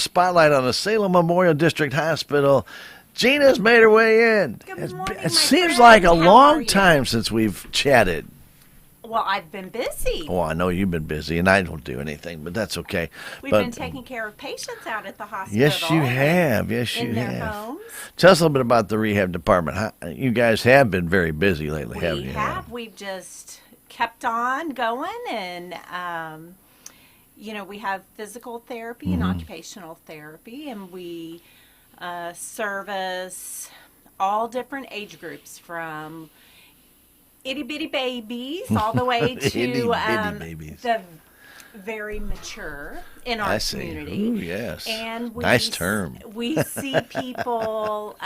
Spotlight on the Salem Memorial District Hospital. Gina's made her way in. Good morning, It my seems friend. like a How long are you? time since we've chatted. Well, I've been busy. Oh, I know you've been busy, and I don't do anything, but that's okay. We've But been taking care of patients out at the hospital. yes, you and have. Yes, you in their have. homes. Tell us a little bit about the rehab department. You guys have been very busy lately, haven't We you? have. We've just kept on going, and we have physical therapy and occupational therapy, and we service all different age groups from itty bitty babies all the way to Itty-bitty babies. the very mature in our I see. community. Ooh, yes. And Nice term. We see people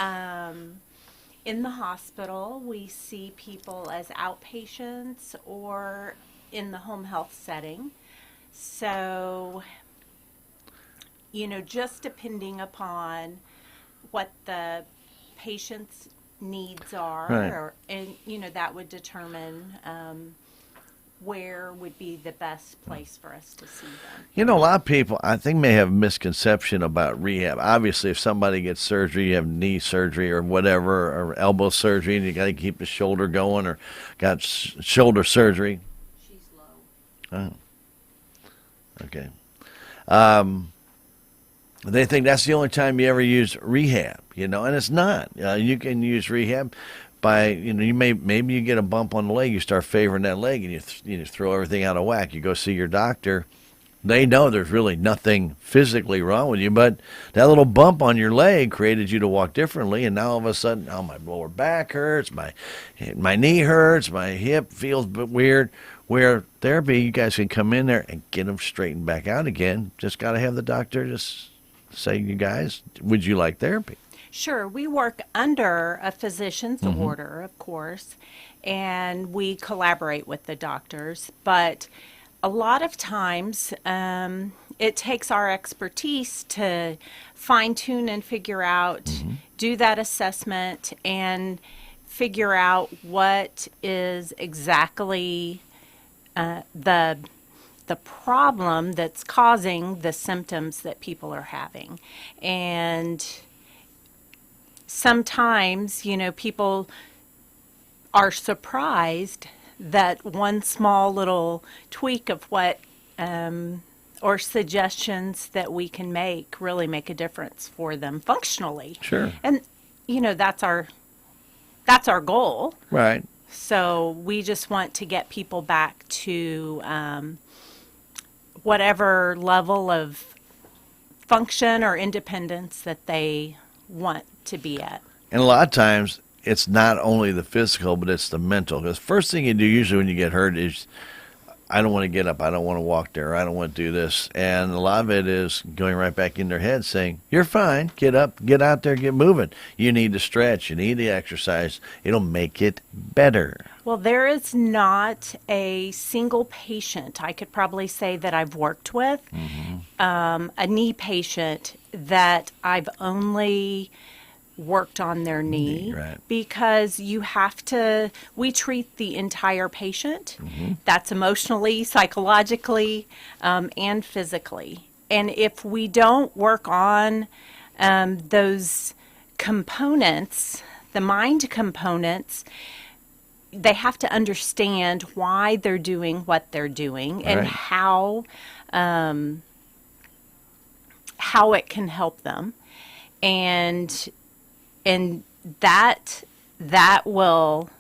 in the hospital. We see people as outpatients or in the home health setting. So, just depending upon what the patient's needs are, Right. and that would determine where would be the best place for us to see them. A lot of people, I think, may have a misconception about rehab. Obviously, if somebody gets surgery, you have knee surgery or whatever, or elbow surgery, and you got to keep the shoulder going, or got shoulder surgery. She's low. Oh, okay. They think that's the only time you ever use rehab, and it's not. You can use rehab by, maybe you get a bump on the leg, you start favoring that leg, and you throw everything out of whack. You go see your doctor. They know there's really nothing physically wrong with you, but that little bump on your leg created you to walk differently, and now all of a sudden, my lower back hurts, my knee hurts, my hip feels weird. Where therapy, you guys can come in there and get them straightened back out again. Just got to have the doctor just say, you guys, would you like therapy? Sure. We work under a physician's order, of course, and we collaborate with the doctors. But a lot of times it takes our expertise to fine-tune and figure out, do that assessment, and figure out what is exactly the problem that's causing the symptoms that people are having. And sometimes, people are surprised that one small little tweak of what or suggestions that we can really make a difference for them functionally. Sure. And that's our goal. Right. So we just want to get people back to whatever level of function or independence that they want to be at. And a lot of times, it's not only the physical, but it's the mental. Because first thing you do usually when you get hurt is, I don't want to get up, I don't want to walk there, I don't want to do this. And a lot of it is going right back in their head saying, you're fine, get up, get out there, get moving. You need to stretch, you need to exercise. It'll make it better. Well, there is not a single patient, I could probably say, that I've worked with, a knee patient that I've only worked on their knee, right. Because we treat the entire patient. That's emotionally, psychologically, and physically. And if we don't work on those components, the mind components, they have to understand why they're doing what they're doing and how it can help them. And that will,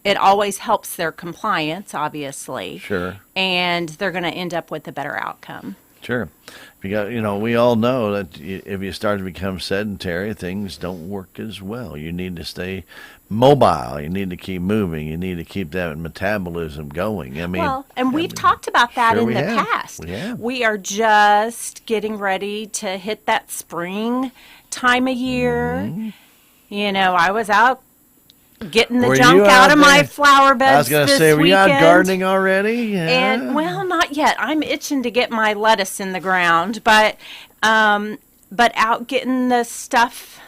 it always helps their compliance, obviously. Sure. And they're going to end up with a better outcome. Sure. Because, we all know that if you start to become sedentary, things don't work as well. You need to stay mobile. You need to keep moving. You need to keep that metabolism going. We've talked about that sure in we the have. past. We have. We are just getting ready to hit that spring time of year. I was out getting the junk out of my flower beds. I was going to say, were you out gardening already? Yeah. And not yet. I'm itching to get my lettuce in the ground, but out getting the stuff,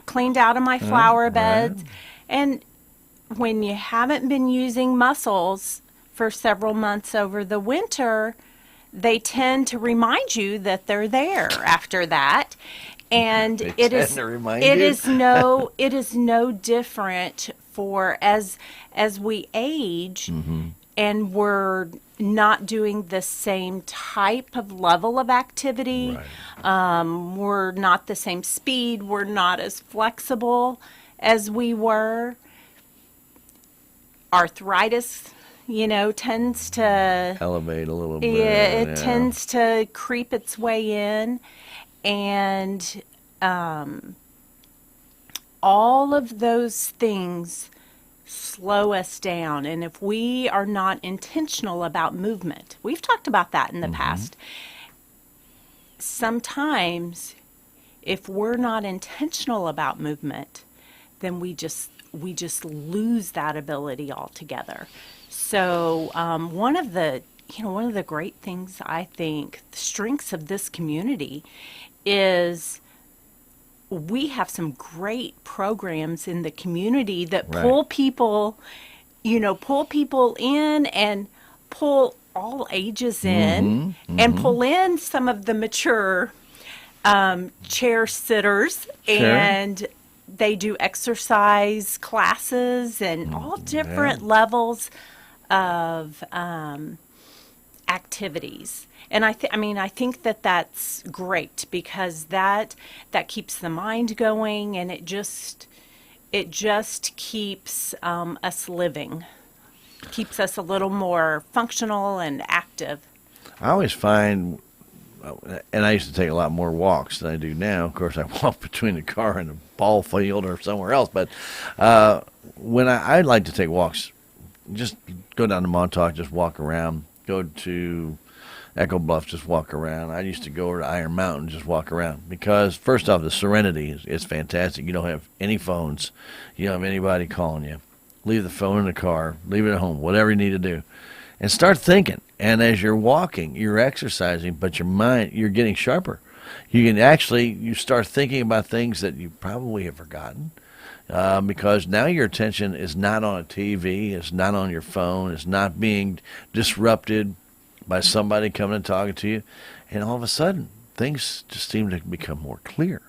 cleaned out of my flower beds. Right. And when you haven't been using muscles for several months over the winter, they tend to remind you that they're there after that. And They it tend is to remind it you? is no it is no different for as we age, and we're not doing the same type of level of activity. Right. We're not the same speed. We're not as flexible as we were. Arthritis, tends to Elevate a little bit. it Yeah. tends to creep its way in, and all of those things slow us down. And if we are not intentional about movement, we've talked about that in the past. Sometimes, if we're not intentional about movement, then we just lose that ability altogether. So one of the great things, I think, the strengths of this community is we have some great programs in the community that Right. pull people in, and pull all ages in, and pull in some of the mature chair sitters, Sure. and they do exercise classes and all different levels of activities. And I think that that's great, because that keeps the mind going, and it just keeps us living, keeps us a little more functional and active. I always find, and I used to take a lot more walks than I do now. Of course, I walk between the car and the ball field or somewhere else. But when I like to take walks, just go down to Montauk, just walk around. Go to Echo Bluff, just walk around. I used to go over to Iron Mountain, just walk around. Because first off, the serenity is fantastic. You don't have any phones. You don't have anybody calling you. Leave the phone in the car. Leave it at home. Whatever you need to do. And start thinking. And as you're walking, you're exercising, but your mind, you're getting sharper. You start thinking about things that you probably have forgotten, because now your attention is not on a TV, it's not on your phone, it's not being disrupted by somebody coming and talking to you, and all of a sudden things just seem to become more clear,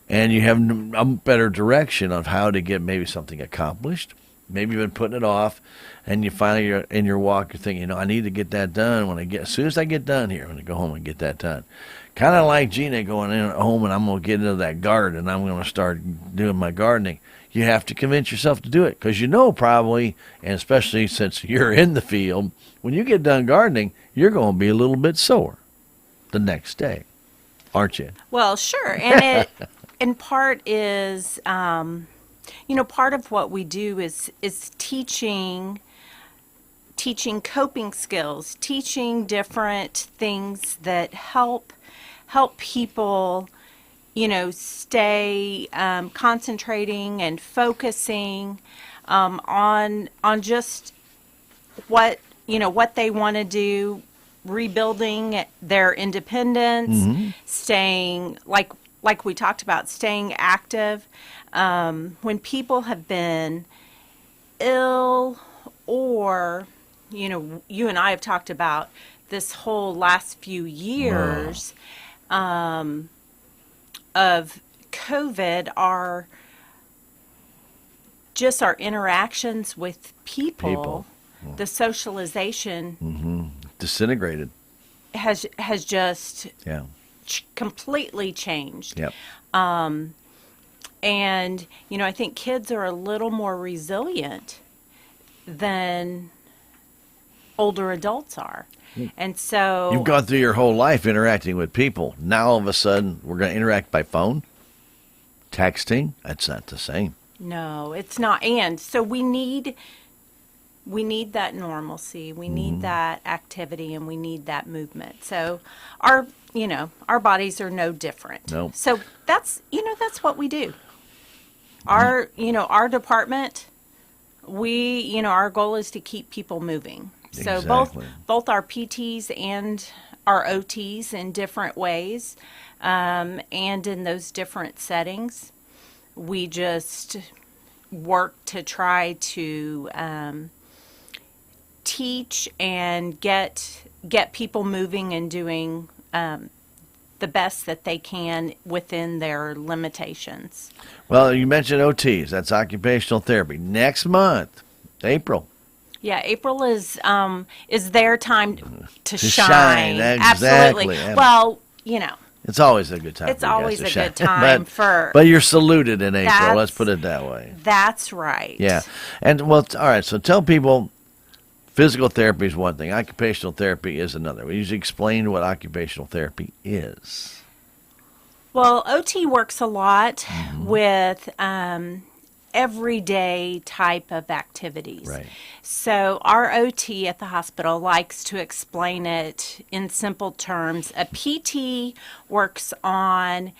and you have a better direction of how to get maybe something accomplished. Maybe you've been putting it off, and you finally, you're in your walk, you're thinking, I need to get that done as soon as I get done here, I'm going to go home and get that done. Kind of like Gina going in at home, and I'm going to get into that garden, and I'm going to start doing my gardening. You have to convince yourself to do it, because probably, and especially since you're in the field, when you get done gardening, you're going to be a little bit sore the next day, aren't you? Well, sure. And it in part is part of what we do is teaching coping skills, teaching different things that help people, stay concentrating and focusing on just what they want to do, rebuilding their independence, staying like we talked about, staying active. When people have been ill, or you and I have talked about this whole last few years of COVID, are just our interactions with people. The socialization Disintegrated. has just Yeah. completely changed. Yep. And I think kids are a little more resilient than older adults are. And so You've gone through your whole life interacting with people. Now all of a sudden we're going to interact by phone, texting. That's not the same. no, it's not. And so we need that normalcy. We need that activity, and we need that movement. So our bodies are no different. Nope. So that's what we do. Our department, our goal is to keep people moving. So Exactly. both our PTs and our OTs in different ways, and in those different settings, we just work to try to teach and get get people moving and doing the best that they can within their limitations. Well, you mentioned OTs. That's occupational therapy. Next month, April. Yeah, April is their time to shine. Absolutely. Exactly. Well, It's always a good time. it's for you guys always to a shine. good time But you're saluted in April. That's- Let's put it that way. That's right. Yeah. And well, all right. So tell people, physical therapy is one thing. Occupational therapy is another. We usually explain what occupational therapy is. Well, OT works a lot with everyday type of activities. Right. So our OT at the hospital likes to explain it in simple terms. A PT works on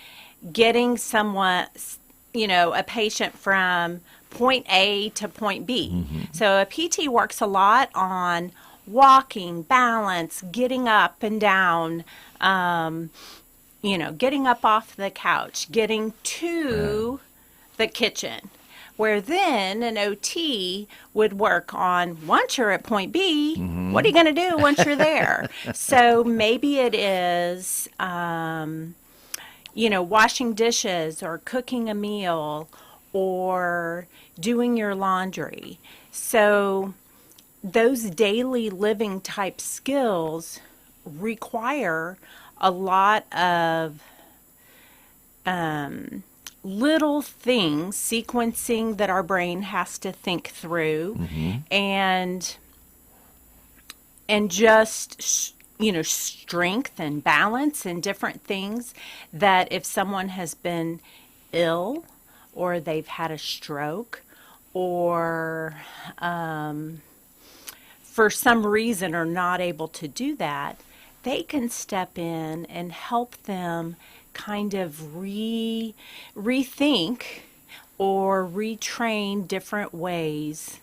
getting someone, a patient from point A to point B. So a PT works a lot on walking, balance, getting up and down, getting up off the couch, getting to the kitchen. Where then an OT would work on, once you're at point B, what are you going to do once you're there? So maybe it is, washing dishes or cooking a meal or doing your laundry. So those daily living type skills require a lot of little things, sequencing that our brain has to think through, and just strength and balance and different things that if someone has been ill or they've had a stroke or for some reason are not able to do that, they can step in and help them kind of rethink or retrain different ways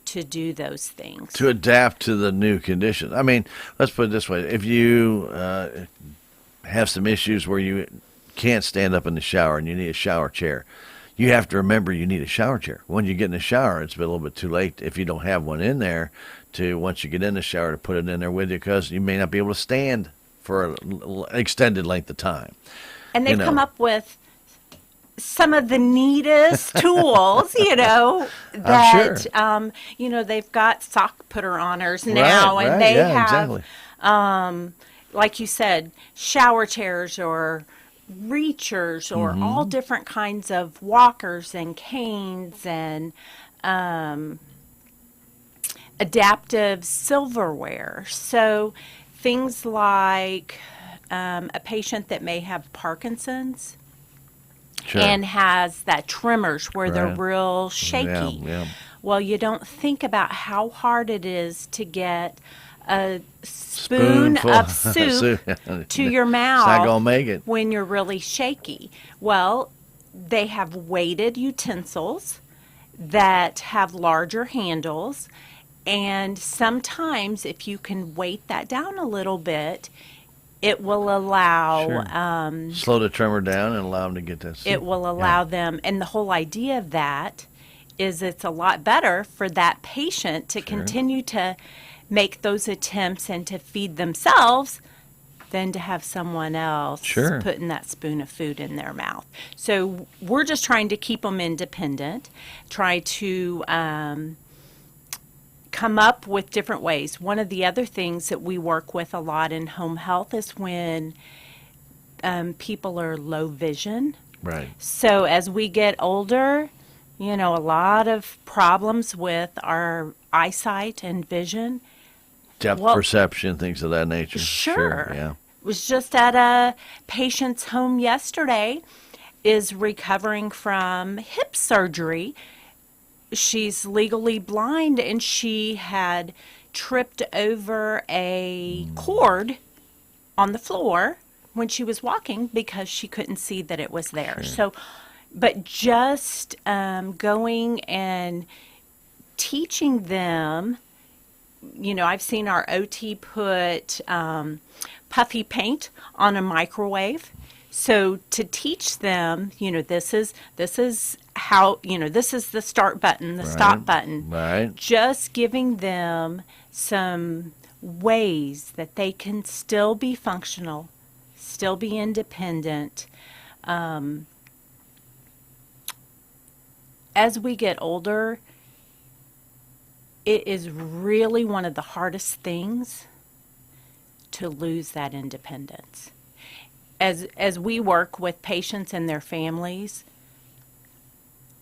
to do those things. To adapt to the new conditions. I mean, let's put it this way. If you have some issues where you can't stand up in the shower and you need a shower chair, you have to remember you need a shower chair. When you get in the shower, it's a little bit too late if you don't have one in there to, once you get in the shower, to put it in there with you, because you may not be able to stand for an extended length of time. And they've come up with some of the neatest tools, that, I'm sure. They've got sock putter honors now, and they have, exactly. like you said, shower chairs or reachers or all different kinds of walkers and canes and adaptive silverware. So things like a patient that may have Parkinson's and has that tremors where they're real shaky. Yeah. Well, you don't think about how hard it is to get a spoonful of soup to your mouth. It's not gonna make it when you're really shaky. Well, they have weighted utensils that have larger handles, and sometimes if you can weight that down a little bit, it will allow slow the tremor down and allow them to get that soup. It will allow them, and the whole idea of that is it's a lot better for that patient to continue to make those attempts and to feed themselves than to have someone else putting that spoon of food in their mouth. So we're just trying to keep them independent, try to come up with different ways. One of the other things that we work with a lot in home health is when people are low vision. Right. So as we get older, a lot of problems with our eyesight and vision. Depth perception, things of that nature. Sure. Yeah. Was just at a patient's home yesterday, is recovering from hip surgery. She's legally blind, and she had tripped over a cord on the floor when she was walking because she couldn't see that it was there. So, but just going and teaching them, I've seen our OT put puffy paint on a microwave. So to teach them, this is how, this is the start button, the stop button. Right. Just giving them some ways that they can still be functional, still be independent. As we get older, it is really one of the hardest things to lose that independence. As we work with patients and their families,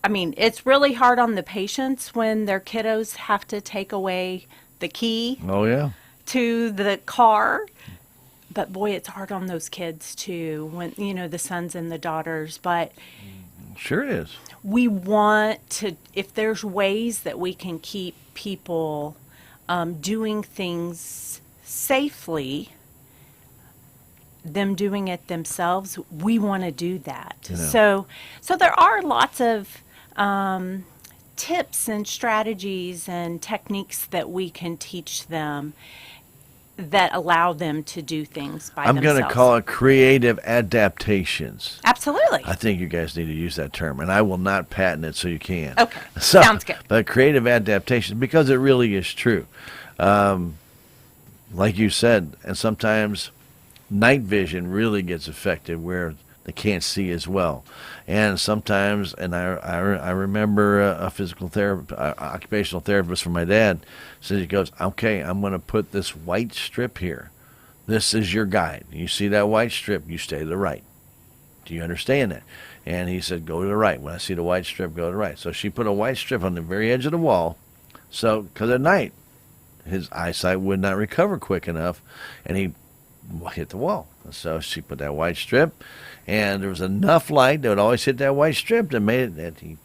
I mean, it's really hard on the patients when their kiddos have to take away the key Oh, yeah. to the car. But boy, it's hard on those kids too, when, the sons and the daughters. But Sure it is. we want to, if there's ways that we can keep people doing things safely, them doing it themselves, we want to do that. Yeah. So there are lots of tips and strategies and techniques that we can teach them that allow them to do things by I'm themselves. going to call it creative adaptations. Absolutely. I think you guys need to use that term, and I will not patent it so you can. Okay, sounds good. But creative adaptations, because it really is true. Like you said, and sometimes night vision really gets affected where they can't see as well. And sometimes, and I remember a physical therapist, occupational therapist from my dad, says, he goes, okay, I'm going to put this white strip here. This is your guide. You see that white strip, you stay to the right. Do you understand that? And he said, go to the right. When I see the white strip, go to the right. So she put a white strip on the very edge of the wall. So, because at night, his eyesight would not recover quick enough, and he hit the wall. So she put that white strip, and there was enough light that would always hit that white strip that made it that he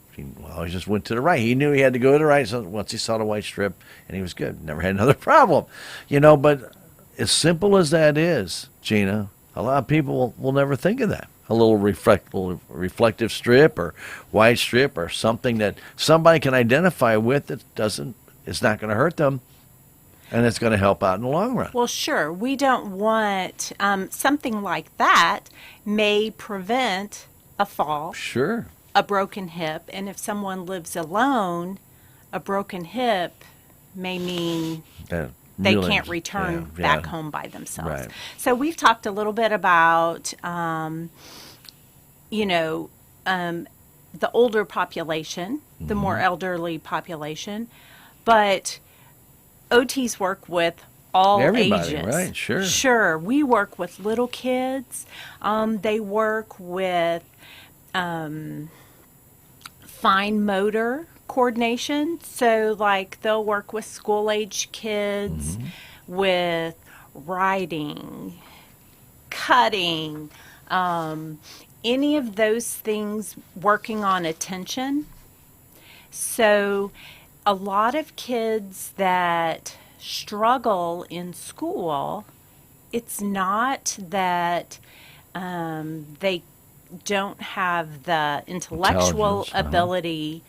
always just went to the right. He knew he had to go to the right, so once he saw the white strip, and he was good. Never had another problem. But as simple as that is, Gina, a lot of people will never think of that. A little reflective strip or white strip or something that somebody can identify with that it's not going to hurt them. And it's going to help out in the long run. Well, sure. We don't want something like that may prevent a fall, Sure. a broken hip. And if someone lives alone, a broken hip may mean they Really, can't return back home by themselves. Right. So we've talked a little bit about, the older population, the more elderly population, but OTs work with all Everybody, ages. right, sure. Sure. We work with little kids. They work with fine motor coordination. So, like, they'll work with school-age kids with writing, cutting, any of those things, working on attention. So a lot of kids that struggle in school, it's not that they don't have the intellectual Intelligence, ability,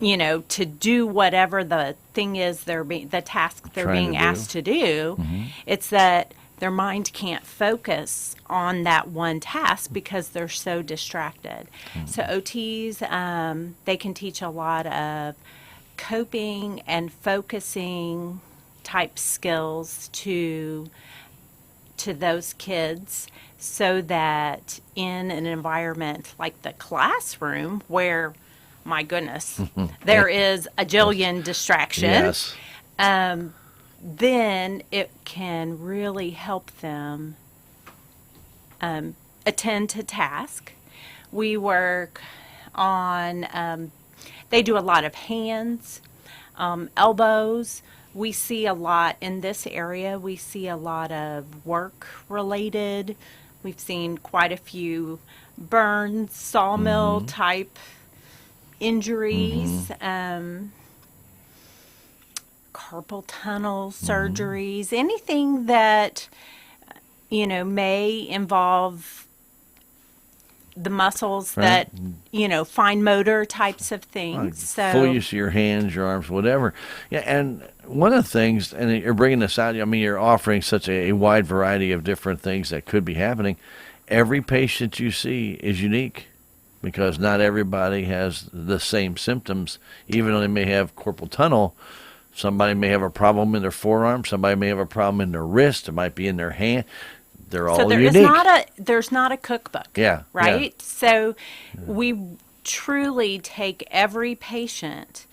to do whatever the thing is the task they're Trying being to do. asked to do. It's that their mind can't focus on that one task because they're so distracted. So OTs, they can teach a lot of coping and focusing type skills to those kids, so that in an environment like the classroom where, my goodness, there is a jillion distractions. Yes. Then it can really help them attend to task. We work on, they do a lot of hands, elbows. We see a lot in this area. We see a lot of work related. We've seen quite a few burns, sawmill type injuries, carpal tunnel surgeries, anything that, may involve the muscles Right. that, fine motor types of things. So Full use of your hands, your arms, whatever. Yeah, and one of the things, and you're bringing this out, you're offering such a wide variety of different things that could be happening. Every patient you see is unique, because not everybody has the same symptoms, even though they may have carpal tunnel. Somebody may have a problem in their forearm. Somebody may have a problem in their wrist. It might be in their hand. They're all unique. There's not a cookbook. Yeah. Right? Yeah. So we truly take every patient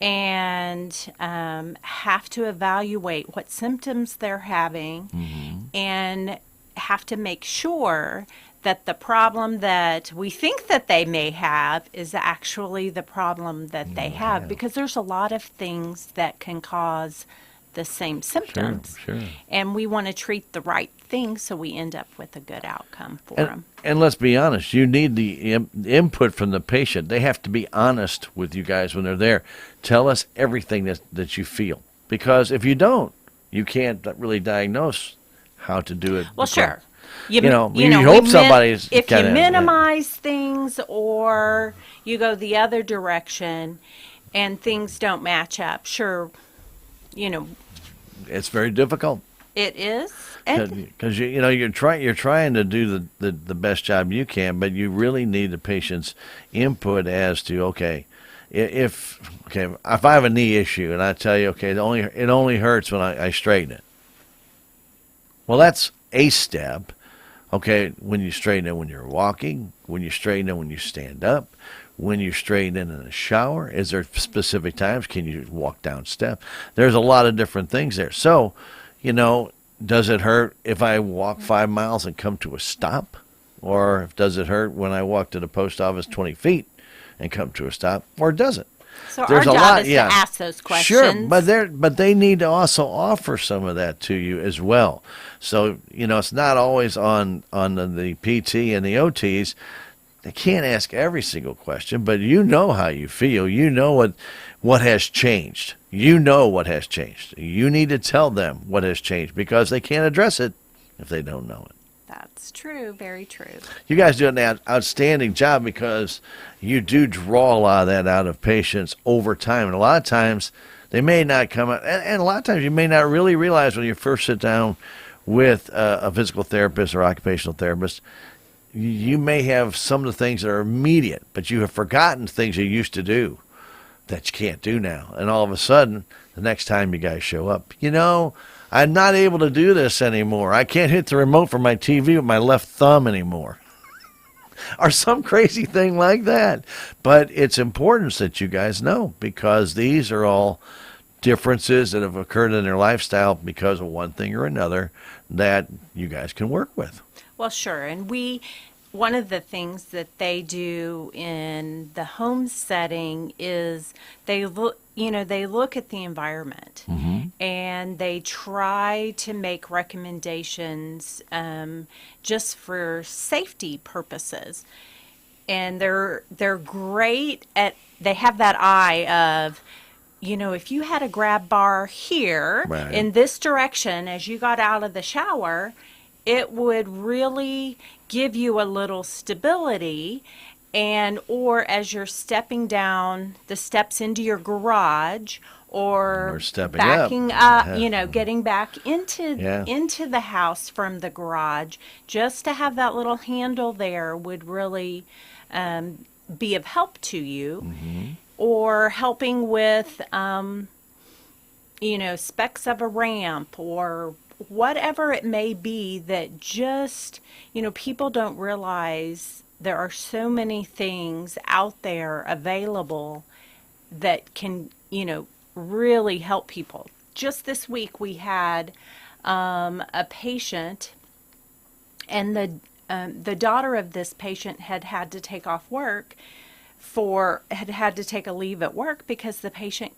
and have to evaluate what symptoms they're having and have to make sure that the problem that we think that they may have is actually the problem that they have, because there's a lot of things that can cause the same symptoms. Sure. And we want to treat the right thing so we end up with a good outcome for them. And let's be honest, you need the input from the patient. They have to be honest with you guys when they're there. Tell us everything that you feel. Because if you don't, you can't really diagnose how to do it. Well, sure. You hope somebody's if you minimize things or you go the other direction and things don't match up, sure, it's very difficult. It is, because you're trying to do the best job you can, but you really need the patient's input as to if I have a knee issue and I tell you it only hurts when I straighten it. Well, that's a step. Okay, when you straighten it when you're walking, when you straighten it when you stand up, when you straighten it in the shower, is there specific times? Can you walk down step? There's a lot of different things there. So, does it hurt if I walk 5 miles and come to a stop? Or does it hurt when I walk to the post office 20 feet and come to a stop? Or does it? So our job is to ask those questions. Sure, but they need to also offer some of that to you as well. So, it's not always on the PT and the OTs. They can't ask every single question, but how you feel. You know what has changed. You know what has changed. You need to tell them what has changed because they can't address it if they don't know it. That's true. Very true. You guys do an outstanding job because you do draw a lot of that out of patients over time. And a lot of times they may not come out. And a lot of times you may not really realize when you first sit down with a physical therapist or occupational therapist, you may have some of the things that are immediate, but you have forgotten things you used to do that you can't do now. And all of a sudden, the next time you guys show up, I'm not able to do this anymore. I can't hit the remote for my TV with my left thumb anymore. Or some crazy thing like that. But it's important that you guys know because these are all differences that have occurred in their lifestyle because of one thing or another that you guys can work with. Well, sure. And one of the things that they do in the home setting is they look at the environment and they try to make recommendations just for safety purposes. And they're great they have that eye of, if you had a grab bar here in this direction as you got out of the shower, it would really give you a little stability, or as you're stepping down the steps into your garage or backing up, getting back into the house from the garage, just to have that little handle there would really be of help to you. Or helping with specs of a ramp or whatever it may be that just, people don't realize there are so many things out there available that can, really help people. Just this week we had a patient, and the daughter of this patient had to take off work had to take a leave at work because the patient,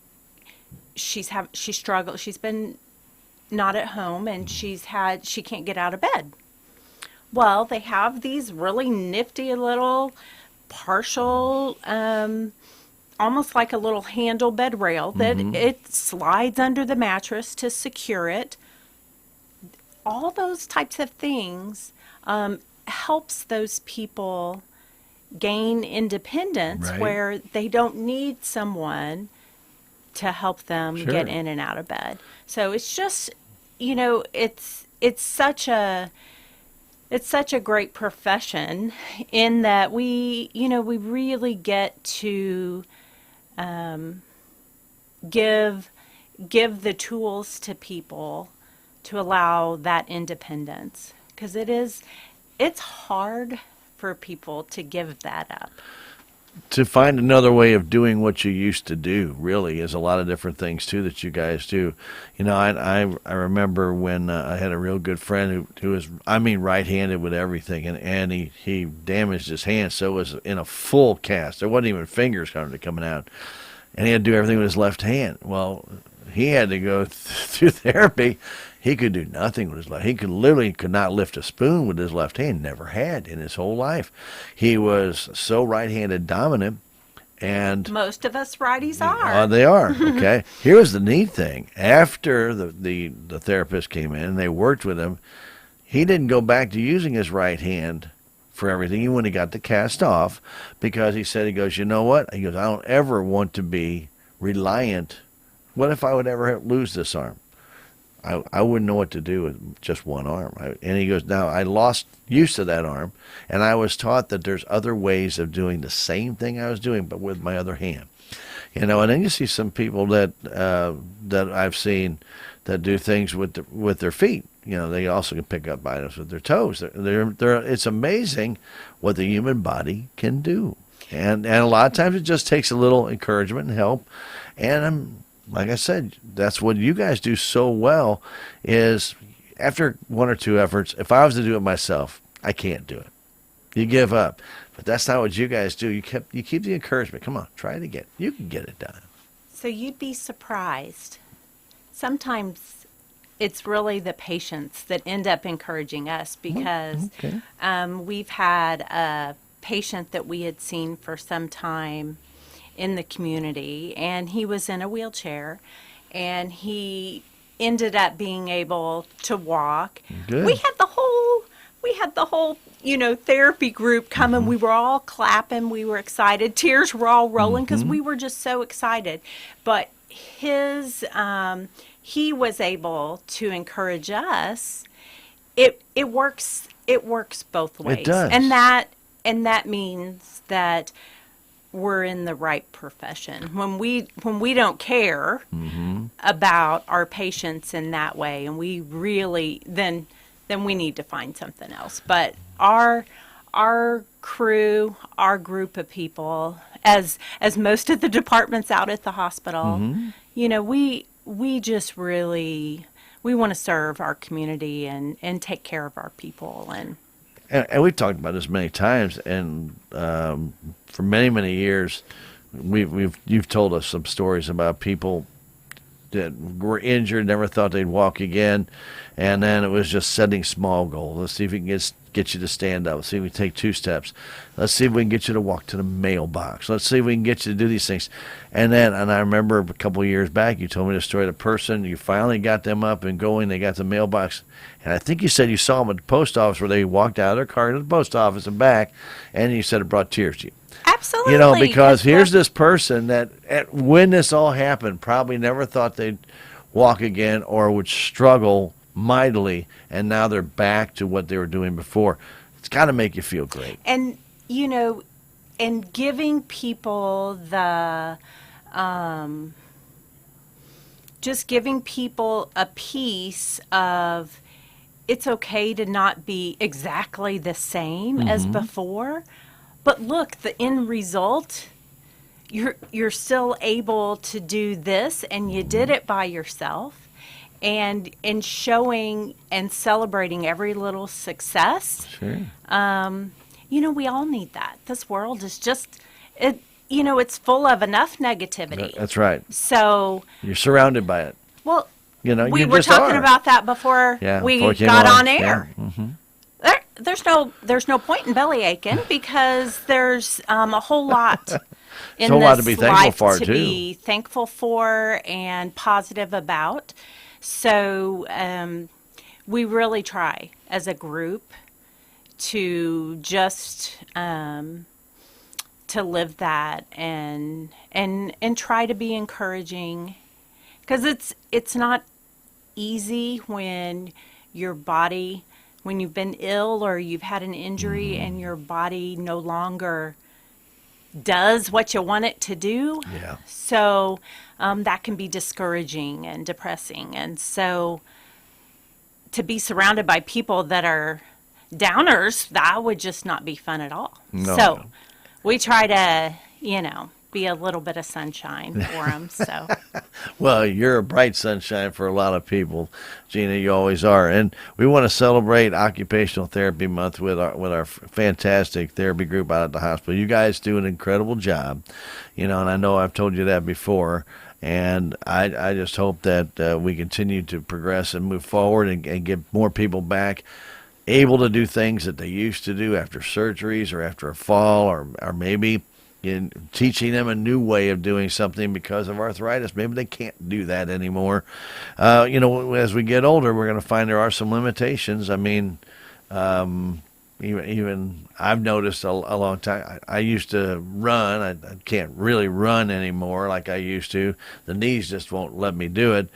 she struggled. She's been not at home and she can't get out of bed. Well, they have these really nifty little partial, almost like a little handle bed rail that it slides under the mattress to secure it. All those types of things helps those people gain independence where they don't need someone to help them get in and out of bed. So it's just, it's such a great profession in that we really get to give give the tools to people to allow that independence, because it's hard for people to give that up. To find another way of doing what you used to do really is a lot of different things too that you guys do. You know, I remember when I had a real good friend who was, I mean, right-handed with everything, and he damaged his hand, so it was in a full cast. There wasn't even fingers coming out, and he had to do everything with his left hand. Well, he had to go through therapy. He could do nothing with his left. He could not lift a spoon with his left hand. Never had in his whole life. He was so right-handed dominant, and most of us righties are. They are. Okay. Here's the neat thing: after the therapist came in and they worked with him, he didn't go back to using his right hand for everything. He when he got the cast off, because he said, he goes, you know what? He goes, I don't ever want to be reliant. What if I would ever lose this arm? I wouldn't know what to do with just one arm. And he goes, now I lost use of that arm, and I was taught that there's other ways of doing the same thing I was doing, but with my other hand. You know, and then you see some people that I've seen that do things with their feet. You know, they also can pick up items with their toes. It's amazing what the human body can do. And a lot of times it just takes a little encouragement and help. And like I said, that's what you guys do so well, is after one or two efforts, if I was to do it myself, I can't do it. You give up. But that's not what you guys do. You keep the encouragement. Come on, try it again. You can get it done. So you'd be surprised. Sometimes it's really the patients that end up encouraging us, because we've had a patient that we had seen for some time in the community, and he was in a wheelchair, and he ended up being able to walk. Good. We had the whole therapy group come, and we were all clapping. We were excited. Tears were all rolling because we were just so excited. But he was able to encourage us. It works both ways. It does. And that means that we're in the right profession. When we don't care about our patients in that way, and we really then we need to find something else. But our crew, our group of people, as most of the departments out at the hospital, we just really, we want to serve our community and take care of our people. And we've talked about this many times, and for many, many years, you've told us some stories about people that were injured, never thought they'd walk again, and then it was just setting small goals. Let's see if we can get you to stand up. Let's see if we can take 2 steps. Let's see if we can get you to walk to the mailbox. Let's see if we can get you to do these things. And I remember a couple of years back, you told me the story of the person, you finally got them up and going, they got the mailbox, and I think you said you saw them at the post office where they walked out of their car to the post office and back, and you said it brought tears to you. Absolutely. Because here's this person that when this all happened probably never thought they'd walk again or would struggle mightily, and now they're back to what they were doing before. It's got to make you feel great. And, and giving people just giving people a piece of, it's okay to not be exactly the same as before. But look, the end result, you're still able to do this, and you did it by yourself, and showing and celebrating every little success. Sure. We all need that. This world is just it's full of enough negativity. That's right. So you're surrounded by it. Well, we we were talking about that before we got on air. Yeah. Mm-hmm. There's no point in belly aching, because there's a whole lot in a this lot to be thankful life for, to too. be thankful for and positive about. So we really try as a group to just to live that and try to be encouraging, because it's not easy when your body, when you've been ill or you've had an injury and your body no longer does what you want it to do. Yeah. So that can be discouraging and depressing. And so to be surrounded by people that are downers, that would just not be fun at all. No, So no. we try to, be a little bit of sunshine for them. So Well, you're a bright sunshine for a lot of people, Gina. You always are, and we want to celebrate Occupational Therapy Month with our fantastic therapy group out at the hospital. You guys do an incredible job, and I know I've told you that before. And I just hope that we continue to progress and move forward and get more people back able to do things that they used to do after surgeries or after a fall, or maybe in teaching them a new way of doing something because of arthritis. Maybe they can't do that anymore. As we get older, we're going to find there are some limitations. I mean, even I've noticed a long time. I used to run. I can't really run anymore like I used to. The knees just won't let me do it.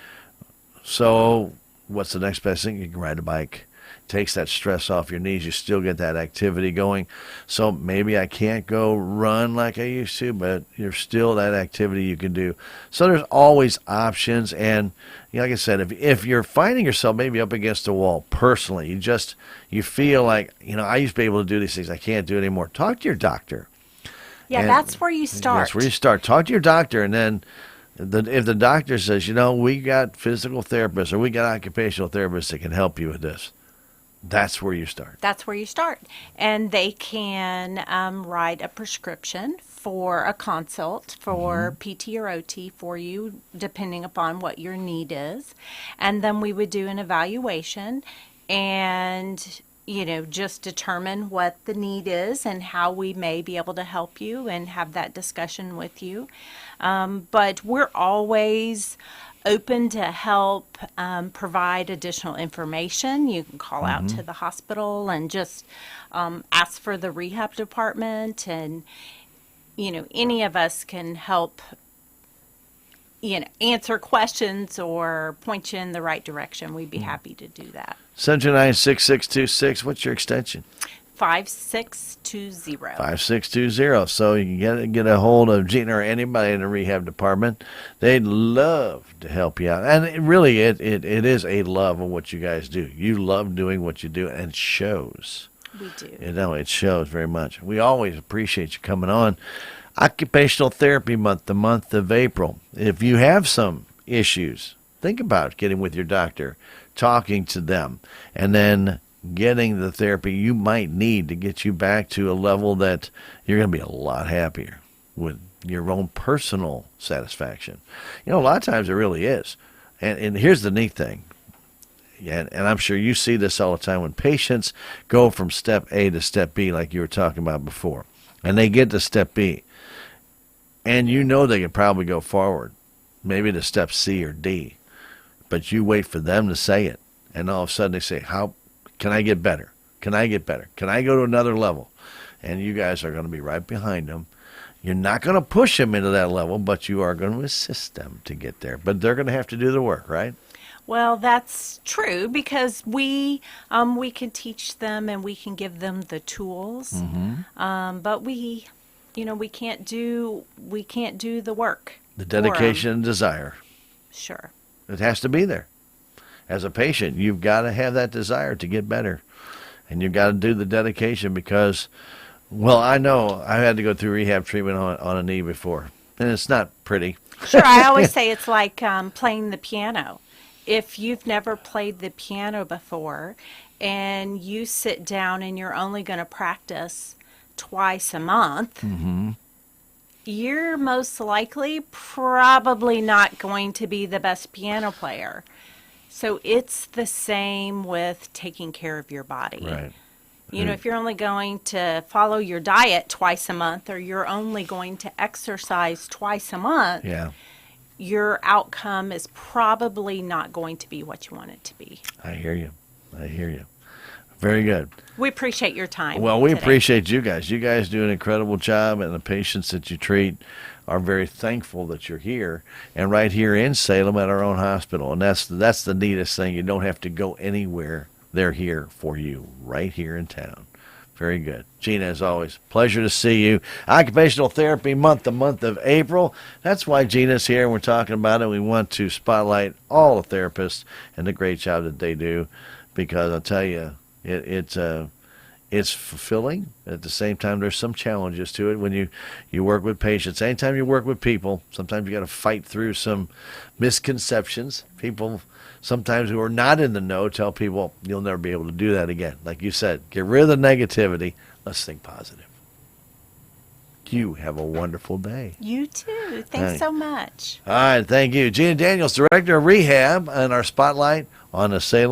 So what's the next best thing? You can ride a bike. Takes that stress off your knees. You still get that activity going. So maybe I can't go run like I used to, but there's still that activity you can do. So there's always options. And like I said, if you're finding yourself maybe up against a wall personally, you feel like, I used to be able to do these things. I can't do it anymore. Talk to your doctor. yeah, And that's where you start. That's where you start. Talk to your doctor, and then if the doctor says, we got physical therapists or we got occupational therapists that can help you with this, that's where you start. That's where you start. And they can write a prescription for a consult for PT or OT for you, depending upon what your need is. And then we would do an evaluation and, just determine what the need is and how we may be able to help you and have that discussion with you. But we're always open to help provide additional information. You can call out to the hospital and just ask for the rehab department, and any of us can help answer questions or point you in the right direction. We'd be happy to do that. 729-6626. What's your extension? 5620. 5620. So you can get a hold of Gina or anybody in the rehab department. They'd love to help you out. And it is a love of what you guys do. You love doing what you do, and it shows. We do. It shows very much. We always appreciate you coming on. Occupational Therapy Month, the month of April. If you have some issues, think about getting with your doctor, talking to them, and then getting the therapy you might need to get you back to a level that you're going to be a lot happier with your own personal satisfaction. A lot of times it really is. And here's the neat thing. And I'm sure you see this all the time when patients go from step A to step B, like you were talking about before, and they get to step B, and they can probably go forward, maybe to step C or D, but you wait for them to say it, and all of a sudden they say, how can I get better? Can I get better? Can I go to another level? And you guys are going to be right behind them. You're not going to push them into that level, but you are going to assist them to get there. But they're going to have to do the work, right? Well, that's true, because we can teach them and we can give them the tools, but we can't do the work. The dedication and desire. Sure. It has to be there. As a patient, you've got to have that desire to get better, and you've got to do the dedication because, well, I know I had to go through rehab treatment on a knee before, and it's not pretty. Sure. I always say it's like playing the piano. If you've never played the piano before and you sit down and you're only going to practice twice a month, you're most likely probably not going to be the best piano player. So it's the same with taking care of your body. Right. If you're only going to follow your diet twice a month, or you're only going to exercise twice a month, Yeah. your outcome is probably not going to be what you want it to be. I hear you. Very good. We appreciate your time. Well, we today. appreciate you guys. You guys do an incredible job, and the patients that you treat are very thankful that you're here and right here in Salem at our own hospital. And that's the neatest thing. You don't have to go anywhere. They're here for you right here in town. Very good. Gina, as always, pleasure to see you. Occupational Therapy Month, the month of April. That's why Gina's here and we're talking about it. We want to spotlight all the therapists and the great job that they do, because I'll tell you, it's fulfilling. At the same time, there's some challenges to it when you work with patients. Anytime you work with people, sometimes you got to fight through some misconceptions. People sometimes who are not in the know tell people you'll never be able to do that again. Like you said, get rid of the negativity. Let's think positive. You have a wonderful day. You too. Thanks so much. All right, thank you. Gina Daniels, Director of Rehab, and our spotlight on the Salem